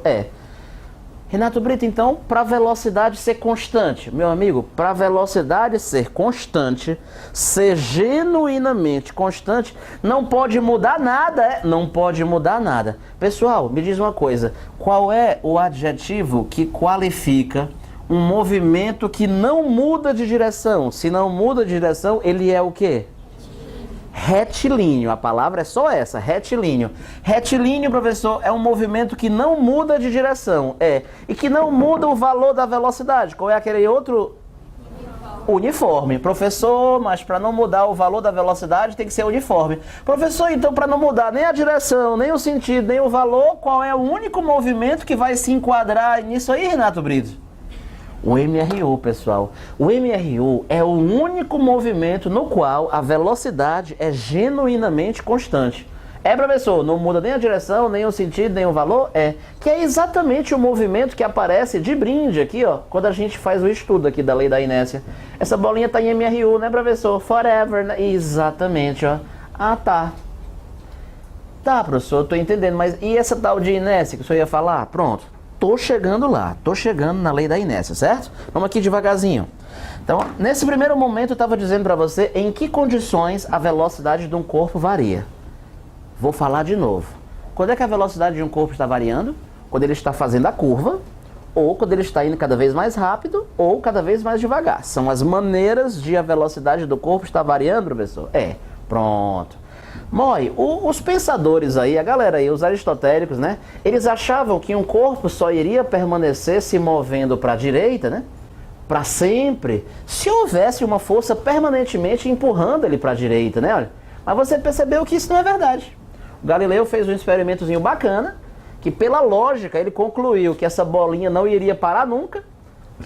Renato Brito, então, para a velocidade ser constante, meu amigo, para a velocidade ser constante, ser genuinamente constante, não pode mudar nada, não pode mudar nada. Pessoal, me diz uma coisa, qual é o adjetivo que qualifica um movimento que não muda de direção? Se não muda de direção, ele é o quê? Retilíneo. A palavra é só essa, retilíneo. Retilíneo, professor, é um movimento que não muda de direção. E que não muda o valor da velocidade. Qual é aquele outro? Uniforme. Professor, mas para não mudar o valor da velocidade tem que ser uniforme. Professor, então para não mudar nem a direção, nem o sentido, nem o valor, qual é o único movimento que vai se enquadrar nisso aí, Renato Brito? O MRU, pessoal. O MRU é o único movimento no qual a velocidade é genuinamente constante. Professor, não muda nem a direção, nem o sentido, nem o valor? Que é exatamente o movimento que aparece de brinde aqui, ó, quando a gente faz o estudo aqui da lei da inércia. Essa bolinha tá em MRU, né, professor? Forever, né? Exatamente, ó. Ah, tá. Tá, professor, tô entendendo, mas e essa tal de inércia que o senhor ia falar? Pronto. Tô chegando lá, tô chegando na lei da inércia, certo? Vamos aqui devagarzinho. Então, nesse primeiro momento eu estava dizendo para você em que condições a velocidade de um corpo varia. Vou falar de novo. Quando é que a velocidade de um corpo está variando? Quando ele está fazendo a curva, ou quando ele está indo cada vez mais rápido, ou cada vez mais devagar. São as maneiras de a velocidade do corpo estar variando, professor? Pronto. Moi, os pensadores aí, a galera aí, os aristotélicos, né? Eles achavam que um corpo só iria permanecer se movendo para a direita, né? Para sempre, se houvesse uma força permanentemente empurrando ele para a direita, né? Olha, mas você percebeu que isso não é verdade. O Galileu fez um experimentozinho bacana, que pela lógica ele concluiu que essa bolinha não iria parar nunca,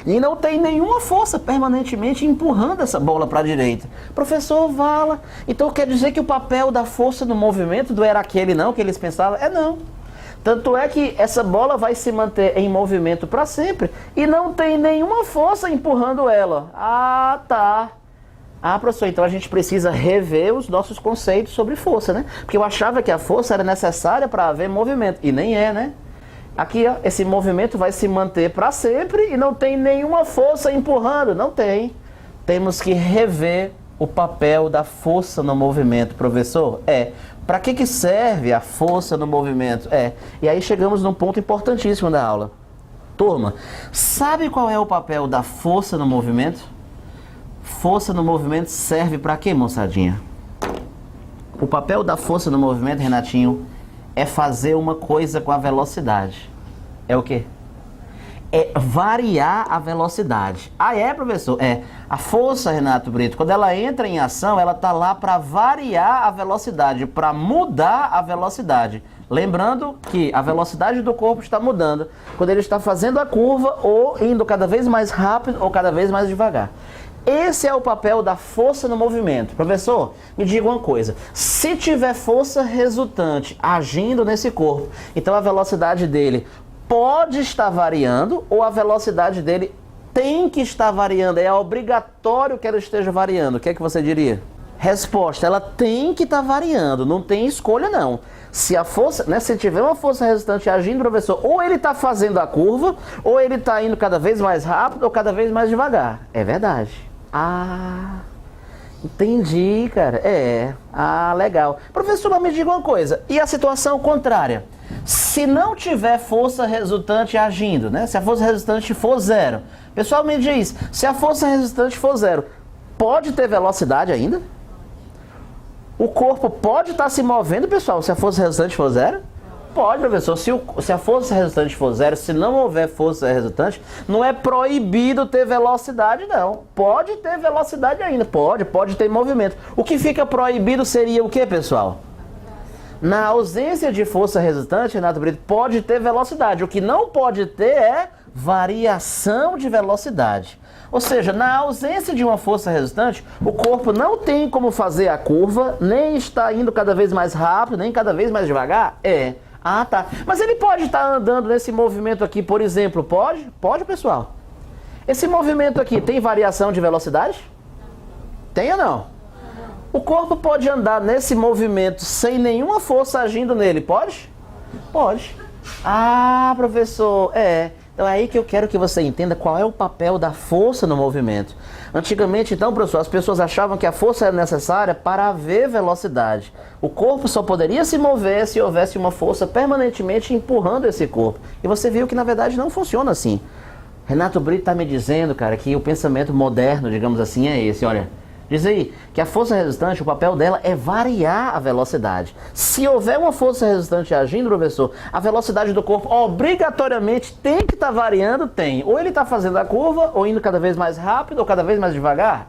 e não tem nenhuma força permanentemente empurrando essa bola para a direita. Professor, vala. Então quer dizer que o papel da força no movimento não era aquele não, que eles pensavam? Não. Tanto é que essa bola vai se manter em movimento para sempre e não tem nenhuma força empurrando ela. Ah, tá. Ah, professor, então a gente precisa rever os nossos conceitos sobre força, né? Porque eu achava que a força era necessária para haver movimento. E nem é, né? Aqui, ó, esse movimento vai se manter para sempre e não tem nenhuma força empurrando. Não tem. Temos que rever o papel da força no movimento, professor. Para que serve a força no movimento? E aí chegamos num ponto importantíssimo da aula. Turma, sabe qual é o papel da força no movimento? Força no movimento serve para quê, moçadinha? O papel da força no movimento, Renatinho, é fazer uma coisa com a velocidade. É o quê? É variar a velocidade. Professor? A força, Renato Brito, quando ela entra em ação, ela está lá para variar a velocidade, para mudar a velocidade. Lembrando que a velocidade do corpo está mudando quando ele está fazendo a curva ou indo cada vez mais rápido ou cada vez mais devagar. Esse é o papel da força no movimento. Professor, me diga uma coisa. Se tiver força resultante agindo nesse corpo, então a velocidade dele pode estar variando ou a velocidade dele tem que estar variando? É obrigatório que ela esteja variando. O que é que você diria? Resposta, ela tem que estar variando, não tem escolha não. Se a força, né, se tiver uma força resultante agindo, professor, ou ele está fazendo a curva, ou ele está indo cada vez mais rápido ou cada vez mais devagar. É verdade. Ah, entendi, cara. Legal. Professor, mas me diga uma coisa, e a situação contrária? Se não tiver força resultante agindo, né? Se a força resultante for zero. Pessoal, me diz, se a força resultante for zero, pode ter velocidade ainda? O corpo pode estar se movendo, pessoal, se a força resultante for zero? Pode, professor. Se a força resultante for zero, se não houver força resultante, não é proibido ter velocidade, não. Pode ter velocidade ainda, pode ter movimento. O que fica proibido seria o que, pessoal? Na ausência de força resultante, Renato Brito, pode ter velocidade. O que não pode ter é variação de velocidade. Ou seja, na ausência de uma força resultante, o corpo não tem como fazer a curva, nem está indo cada vez mais rápido, nem cada vez mais devagar? Ah, tá. Mas ele pode estar andando nesse movimento aqui, por exemplo, pode? Pode, pessoal. Esse movimento aqui tem variação de velocidade? Tem ou não? O corpo pode andar nesse movimento sem nenhuma força agindo nele, pode? Pode. Ah, professor, Então é aí que eu quero que você entenda qual é o papel da força no movimento. Antigamente, então, professor, as pessoas achavam que a força era necessária para haver velocidade. O corpo só poderia se mover se houvesse uma força permanentemente empurrando esse corpo. E você viu que, na verdade, não funciona assim. Renato Brito está me dizendo, cara, que o pensamento moderno, digamos assim, é esse. Olha, diz aí que a força resultante, o papel dela é variar a velocidade. Se houver uma força resultante agindo, professor, a velocidade do corpo obrigatoriamente tem que estar variando, tem. Ou ele está fazendo a curva, ou indo cada vez mais rápido, ou cada vez mais devagar?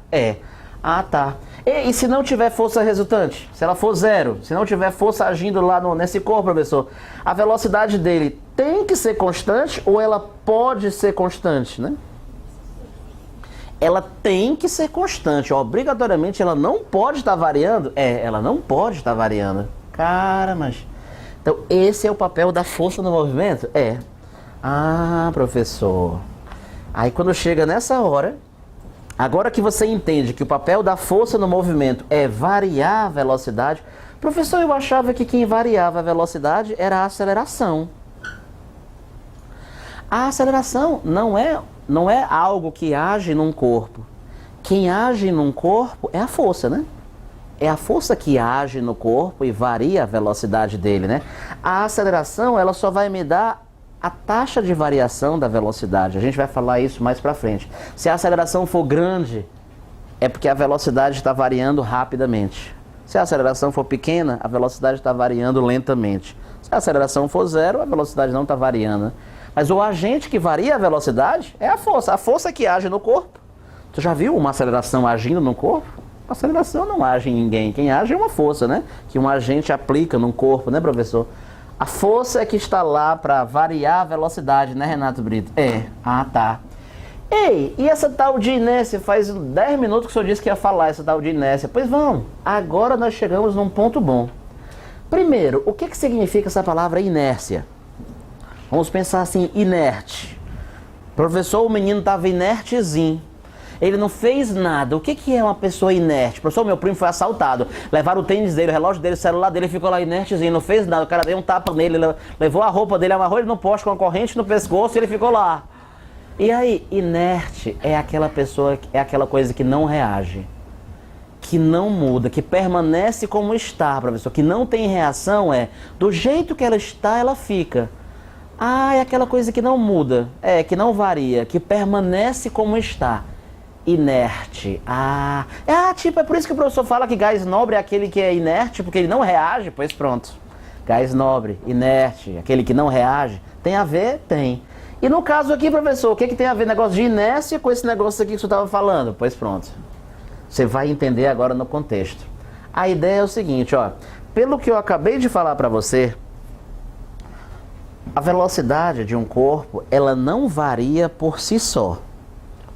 Ah, tá. E se não tiver força resultante? Se ela for zero, se não tiver força agindo lá nesse corpo, professor, a velocidade dele tem que ser constante ou ela pode ser constante, né? Ela tem que ser constante, obrigatoriamente ela não pode estar variando? Ela não pode estar variando. Cara, mas... Então, esse é o papel da força no movimento? Ah, professor. Aí quando chega nessa hora, agora que você entende que o papel da força no movimento é variar a velocidade, professor, eu achava que quem variava a velocidade era a aceleração. A aceleração não é algo que age num corpo. Quem age num corpo é a força, né? É a força que age no corpo e varia a velocidade dele, né? A aceleração, ela só vai me dar a taxa de variação da velocidade. A gente vai falar isso mais pra frente. Se a aceleração for grande, é porque a velocidade está variando rapidamente. Se a aceleração for pequena, a velocidade está variando lentamente. Se a aceleração for zero, a velocidade não está variando. Mas o agente que varia a velocidade é a força que age no corpo. Tu já viu uma aceleração agindo no corpo? A aceleração não age em ninguém, quem age é uma força, né? Que um agente aplica no corpo, né, professor? A força é que está lá para variar a velocidade, né, Renato Brito? Ah, tá. Ei, e essa tal de inércia? Faz 10 minutos que o senhor disse que ia falar essa tal de inércia. Pois vamos, agora nós chegamos num ponto bom. Primeiro, o que significa essa palavra inércia? Vamos pensar assim, inerte. Professor, o menino estava inertezinho. Ele não fez nada. O que é uma pessoa inerte? Professor, meu primo foi assaltado. Levaram o tênis dele, o relógio dele, o celular dele, ficou lá inertezinho, não fez nada. O cara deu um tapa nele, levou a roupa dele, amarrou ele no poste com a corrente no pescoço e ele ficou lá. E aí, inerte é aquela pessoa, é aquela coisa que não reage, que não muda, que permanece como está, professor, que não tem reação, do jeito que ela está, ela fica. Ah, é aquela coisa que não muda, que não varia, que permanece como está. Inerte. Tipo, é por isso que o professor fala que gás nobre é aquele que é inerte, porque ele não reage, pois pronto. Gás nobre, inerte, aquele que não reage. Tem a ver? Tem. E no caso aqui, professor, o que tem a ver negócio de inércia com esse negócio aqui que o senhor estava falando? Pois pronto. Você vai entender agora no contexto. A ideia é o seguinte, ó. Pelo que eu acabei de falar para você, a velocidade de um corpo, ela não varia por si só.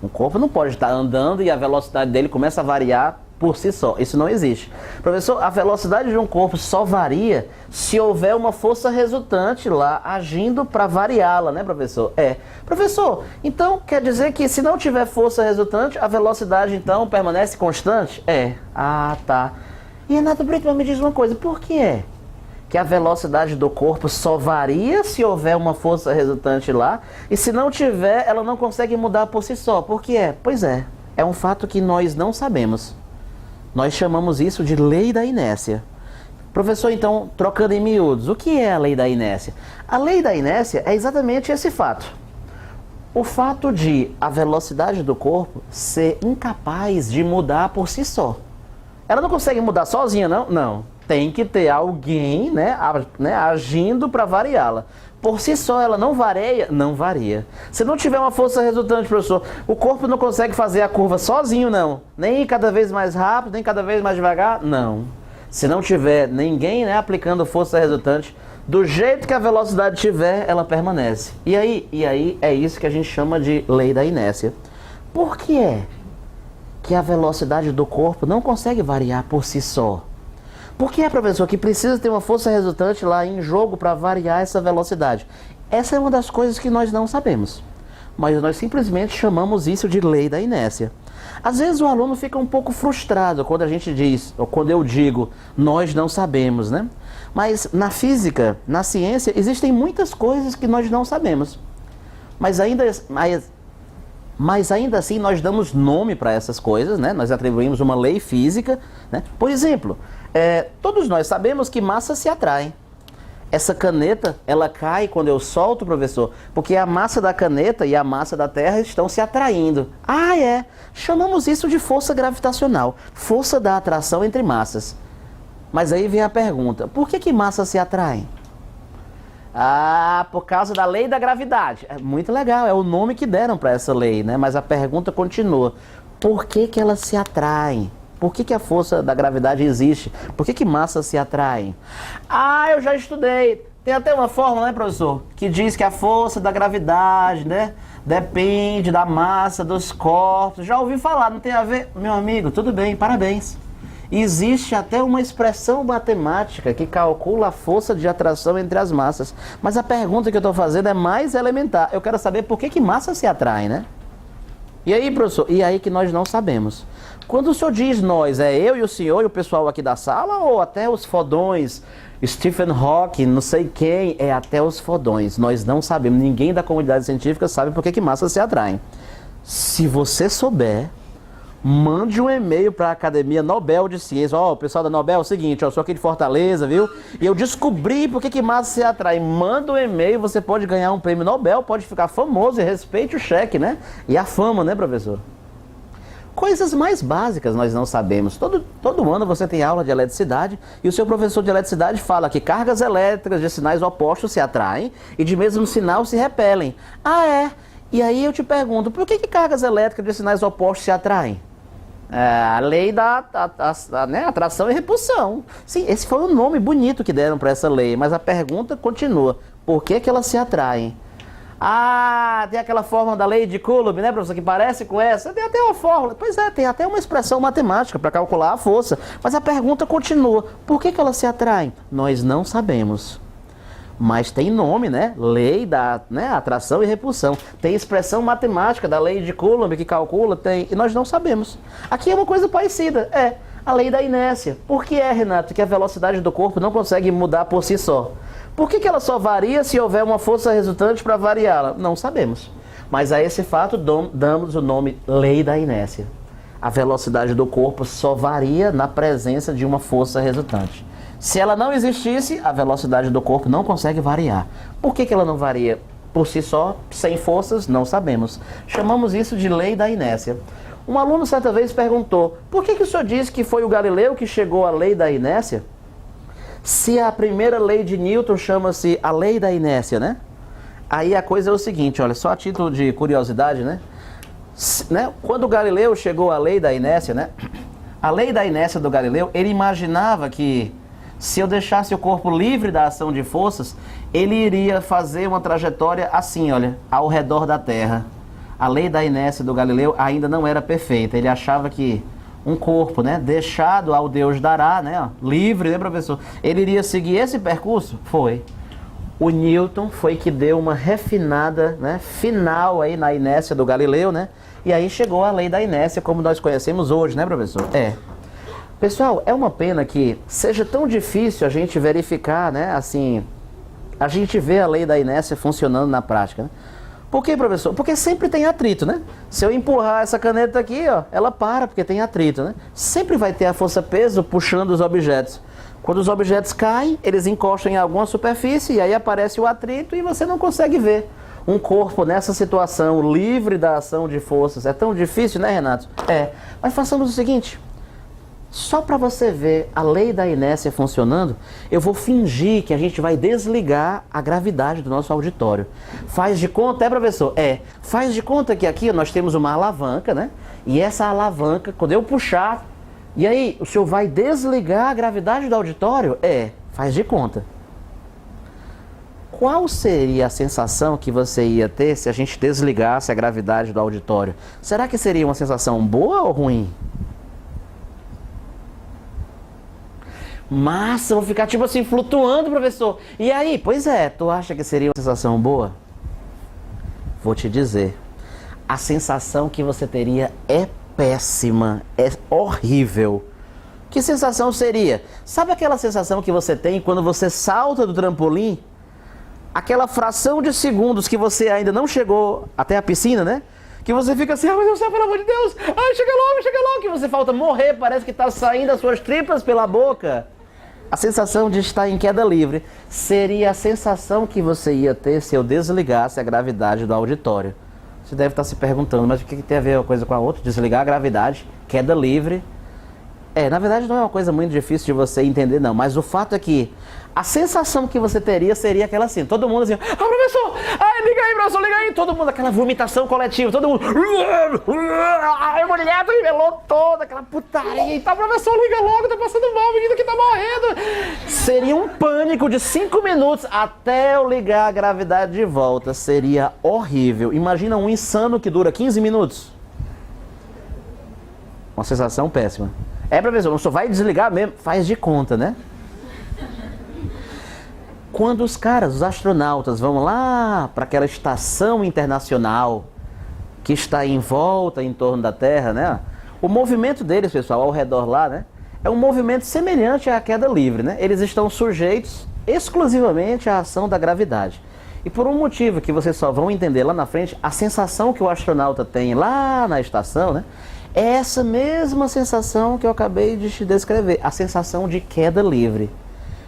Um corpo não pode estar andando e a velocidade dele começa a variar por si só. Isso não existe. Professor, a velocidade de um corpo só varia se houver uma força resultante lá agindo para variá-la, né, professor? Professor, então quer dizer que se não tiver força resultante, a velocidade então permanece constante? Ah, tá. E Renato Brito, me diz uma coisa, por que é que a velocidade do corpo só varia se houver uma força resultante lá, e se não tiver, ela não consegue mudar por si só? Por que é? Pois é um fato que nós não sabemos. Nós chamamos isso de lei da inércia. Professor, então, trocando em miúdos, o que é a lei da inércia? A lei da inércia é exatamente esse fato. O fato de a velocidade do corpo ser incapaz de mudar por si só. Ela não consegue mudar sozinha, não? Não. Tem que ter alguém, né, agindo para variá-la. Por si só, ela não varia? Não varia. Se não tiver uma força resultante, professor, o corpo não consegue fazer a curva sozinho, não. Nem cada vez mais rápido, nem cada vez mais devagar, não. Se não tiver ninguém, né, aplicando força resultante, do jeito que a velocidade tiver, ela permanece. E aí é isso que a gente chama de lei da inércia. Por que é que a velocidade do corpo não consegue variar por si só? Por que é, professor, que precisa ter uma força resultante lá em jogo para variar essa velocidade? Essa é uma das coisas que nós não sabemos. Mas nós simplesmente chamamos isso de lei da inércia. Às vezes o aluno fica um pouco frustrado quando a gente diz, ou quando eu digo, nós não sabemos, né? Mas na física, na ciência, existem muitas coisas que nós não sabemos. Mas ainda assim nós damos nome para essas coisas, né? Nós atribuímos uma lei física, né? Por exemplo, todos nós sabemos que massa se atrai. Essa caneta, ela cai quando eu solto, professor, porque a massa da caneta e a massa da Terra estão se atraindo. Chamamos isso de força gravitacional, força da atração entre massas. Mas aí vem a pergunta, por que massas se atraem? Por causa da lei da gravidade. É muito legal, é o nome que deram para essa lei, né? Mas a pergunta continua, por que elas se atraem? Por que a força da gravidade existe? Por que massas se atraem? Eu já estudei. Tem até uma fórmula, né, professor? Que diz que a força da gravidade, né, depende da massa dos corpos. Já ouvi falar, não tem a ver? Meu amigo, tudo bem, parabéns. Existe até uma expressão matemática que calcula a força de atração entre as massas. Mas a pergunta que eu estou fazendo é mais elementar. Eu quero saber por que massas se atraem, né? E aí, professor? E aí que nós não sabemos. Quando o senhor diz nós, é eu e o senhor e o pessoal aqui da sala, ou até os fodões, Stephen Hawking, não sei quem, até os fodões. Nós não sabemos, ninguém da comunidade científica sabe por que massas se atraem. Se você souber, mande um e-mail para a Academia Nobel de Ciências. O pessoal da Nobel é o seguinte, eu sou aqui de Fortaleza, viu? E eu descobri por que massas se atraem. Manda um e-mail, você pode ganhar um prêmio Nobel, pode ficar famoso e respeite o cheque, né? E a fama, né, professor? Coisas mais básicas nós não sabemos. Todo ano você tem aula de eletricidade e o seu professor de eletricidade fala que cargas elétricas de sinais opostos se atraem e de mesmo sinal se repelem. E aí eu te pergunto, por que cargas elétricas de sinais opostos se atraem? A lei da atração e repulsão. Sim, esse foi o nome bonito que deram para essa lei, mas a pergunta continua. Por que elas se atraem? Tem aquela fórmula da lei de Coulomb, né, professor, que parece com essa. Tem até uma fórmula. Pois tem até uma expressão matemática para calcular a força. Mas a pergunta continua. Por que elas se atraem? Nós não sabemos. Mas tem nome, né? Lei da atração e repulsão. Tem expressão matemática da lei de Coulomb que calcula, e nós não sabemos. Aqui é uma coisa parecida. A lei da inércia. Por que Renato, que a velocidade do corpo não consegue mudar por si só? Por que ela só varia se houver uma força resultante para variá-la? Não sabemos. Mas a esse fato damos o nome lei da inércia. A velocidade do corpo só varia na presença de uma força resultante. Se ela não existisse, a velocidade do corpo não consegue variar. Por que ela não varia por si só, sem forças? Não sabemos. Chamamos isso de lei da inércia. Um aluno certa vez perguntou, por que o senhor diz que foi o Galileu que chegou à lei da inércia? Se a primeira lei de Newton chama-se a lei da inércia, né? Aí a coisa é o seguinte, olha, só a título de curiosidade, né? Quando o Galileu chegou à lei da inércia, né? A lei da inércia do Galileu, ele imaginava que se eu deixasse o corpo livre da ação de forças, ele iria fazer uma trajetória assim, olha, ao redor da Terra. A lei da inércia do Galileu ainda não era perfeita. Ele achava que um corpo, né, deixado ao Deus dará, né, ó, livre, né, professor? Ele iria seguir esse percurso? Foi. O Newton foi que deu uma refinada, né, final aí na inércia do Galileu, né? E aí chegou a lei da inércia como nós conhecemos hoje, né, professor? Pessoal, é uma pena que seja tão difícil a gente verificar, né, assim, a gente vê a lei da inércia funcionando na prática, né? Por quê, professor? Porque sempre tem atrito, né? Se eu empurrar essa caneta aqui, ó, ela para porque tem atrito, né? Sempre vai ter a força-peso puxando os objetos. Quando os objetos caem, eles encostam em alguma superfície e aí aparece o atrito e você não consegue ver. Um corpo nessa situação, livre da ação de forças, é tão difícil, né, Renato? Mas façamos o seguinte, só para você ver a lei da inércia funcionando, eu vou fingir que a gente vai desligar a gravidade do nosso auditório. Faz de conta, professor? Faz de conta que aqui nós temos uma alavanca, né? E essa alavanca, quando eu puxar, e aí, o senhor vai desligar a gravidade do auditório? Faz de conta. Qual seria a sensação que você ia ter se a gente desligasse a gravidade do auditório? Será que seria uma sensação boa ou ruim? Massa, vou ficar tipo assim flutuando, professor. E aí? Pois tu acha que seria uma sensação boa? Vou te dizer, a sensação que você teria é péssima, é horrível. Que sensação seria? Sabe aquela sensação que você tem quando você salta do trampolim? Aquela fração de segundos que você ainda não chegou até a piscina, né? Que você fica assim, meu Deus do céu, pelo amor de Deus, chega logo, que você falta morrer, parece que está saindo as suas tripas pela boca. A sensação de estar em queda livre seria a sensação que você ia ter se eu desligasse a gravidade do auditório. Você deve estar se perguntando, mas o que tem a ver uma coisa com a outra? Desligar a gravidade, queda livre. Na verdade não é uma coisa muito difícil de você entender não, mas o fato é que a sensação que você teria seria aquela assim, todo mundo assim, professor, liga aí, professor, liga aí, todo mundo, aquela vomitação coletiva, todo mundo, a mulher melou toda, aquela putaria e tal, professor, liga logo, tá passando mal, o menino que tá morrendo. Seria um pânico de 5 minutos até eu ligar a gravidade de volta, seria horrível. Imagina um insano que dura 15 minutos. Uma sensação péssima. Professor, só vai desligar mesmo, faz de conta, né? Quando os astronautas vão lá para aquela estação internacional que está em volta, em torno da Terra, né? O movimento deles, pessoal, ao redor lá, né? É um movimento semelhante à queda livre, né? Eles estão sujeitos exclusivamente à ação da gravidade. E por um motivo que vocês só vão entender lá na frente, a sensação que o astronauta tem lá na estação, né? É essa mesma sensação que eu acabei de te descrever, a sensação de queda livre.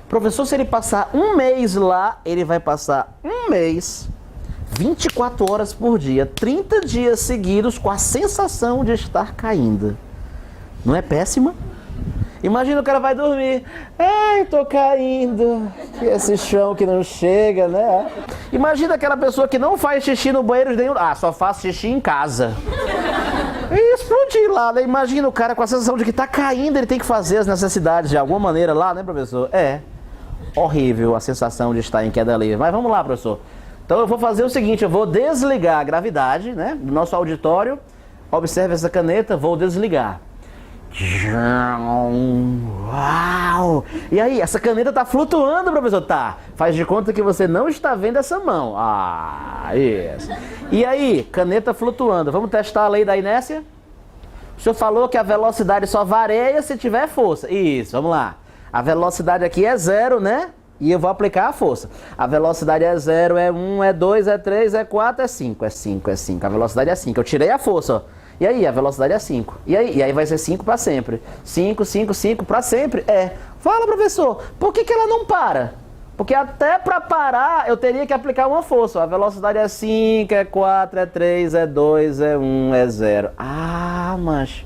Professor, se ele passar um mês lá, ele vai passar um mês, 24 horas por dia, 30 dias seguidos com a sensação de estar caindo. Não é péssima? Imagina o cara vai dormir, tô caindo, esse chão que não chega, né? Imagina aquela pessoa que não faz xixi no banheiro de nenhum, só faz xixi em casa. E explodir lá, né? Imagina o cara com a sensação de que tá caindo, ele tem que fazer as necessidades de alguma maneira lá, né, professor? Horrível a sensação de estar em queda livre. Mas vamos lá, professor. Então eu vou fazer o seguinte, eu vou desligar a gravidade, né, do nosso auditório. Observe essa caneta, vou desligar. Uau! E aí, essa caneta tá flutuando, professor? Tá. Faz de conta que você não está vendo essa mão. Isso. E aí, caneta flutuando. Vamos testar a lei da inércia? O senhor falou que a velocidade só varia se tiver força. Isso, vamos lá. A velocidade aqui é 0, né? E eu vou aplicar a força. A velocidade é 0, é 1, é 2, é 3, é 4, é 5. É 5, é 5. A velocidade é 5. Eu tirei a força, ó. E aí, a velocidade é 5. E aí vai ser 5 para sempre. 5, 5, 5 para sempre? Fala, professor, por que ela não para? Porque até para parar, eu teria que aplicar uma força. A velocidade é 5, é 4, é 3, é 2, é 1, é 0. Mas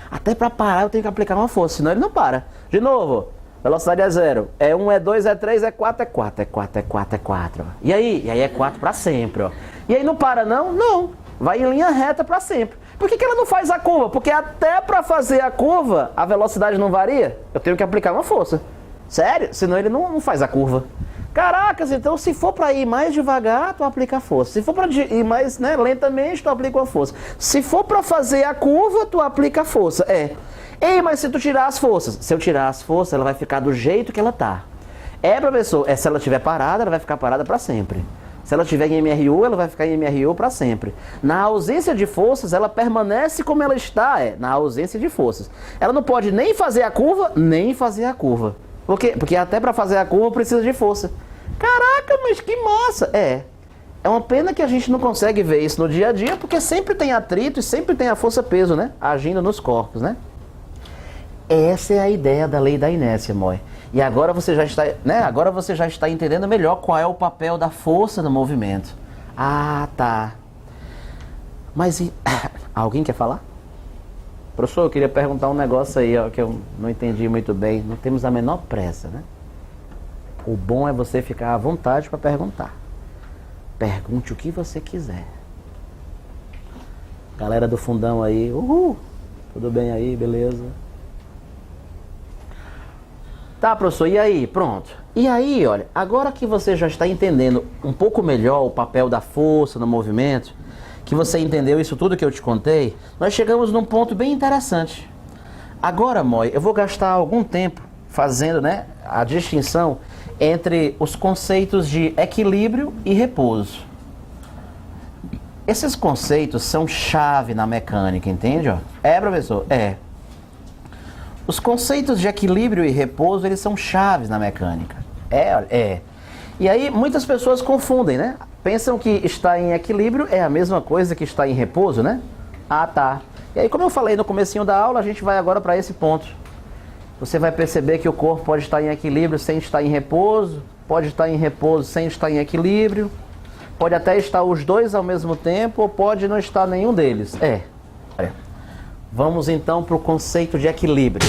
até para parar eu tenho que aplicar uma força, senão ele não para. De novo, velocidade é 0. É 1, é 2, é 3, é 4, é 4. É 4, é 4, é 4. E aí é 4 para sempre, ó. E aí não para não? Não. Vai em linha reta para sempre. Por que ela não faz a curva? Porque até para fazer a curva, a velocidade não varia. Eu tenho que aplicar uma força. Sério? Senão ele não faz a curva. Caracas, então se for para ir mais devagar, tu aplica a força. Se for para ir mais, né, lentamente, tu aplica a força. Se for para fazer a curva, tu aplica a força. Ei, mas se tu tirar as forças? Se eu tirar as forças, ela vai ficar do jeito que ela tá. Professor, se ela estiver parada, ela vai ficar parada para sempre. Se ela estiver em MRU, ela vai ficar em MRU para sempre. Na ausência de forças, ela permanece como ela está, na ausência de forças. Ela não pode nem fazer a curva, nem fazer a curva. Por quê? Porque até para fazer a curva precisa de força. Caraca, mas que massa! É uma pena que a gente não consegue ver isso no dia a dia, porque sempre tem atrito e sempre tem a força-peso, né? Agindo nos corpos, né? Essa é a ideia da lei da inércia, Moi. E agora você já está, né? Agora você já está entendendo melhor qual é o papel da força no movimento. Ah, tá. Mas alguém quer falar? Professor, eu queria perguntar um negócio aí, ó, que eu não entendi muito bem. Não temos a menor pressa, né? O bom é você ficar à vontade para perguntar. Pergunte o que você quiser. Galera do fundão aí, uhul! Tudo bem aí, beleza? Tá, professor, e aí? Pronto. E aí, olha, agora que você já está entendendo um pouco melhor o papel da força no movimento, que você entendeu isso tudo que eu te contei, nós chegamos num ponto bem interessante. Agora, Moi, eu vou gastar algum tempo fazendo, né, a distinção entre os conceitos de equilíbrio e repouso. Esses conceitos são chave na mecânica, entende? Professor? Os conceitos de equilíbrio e repouso, eles são chaves na mecânica. E aí muitas pessoas confundem, né? Pensam que estar em equilíbrio é a mesma coisa que estar em repouso, né? Ah, tá. E aí, como eu falei no comecinho da aula, a gente vai agora para esse ponto. Você vai perceber que o corpo pode estar em equilíbrio sem estar em repouso, pode estar em repouso sem estar em equilíbrio, pode até estar os dois ao mesmo tempo, ou pode não estar nenhum deles. Vamos então para o conceito de equilíbrio.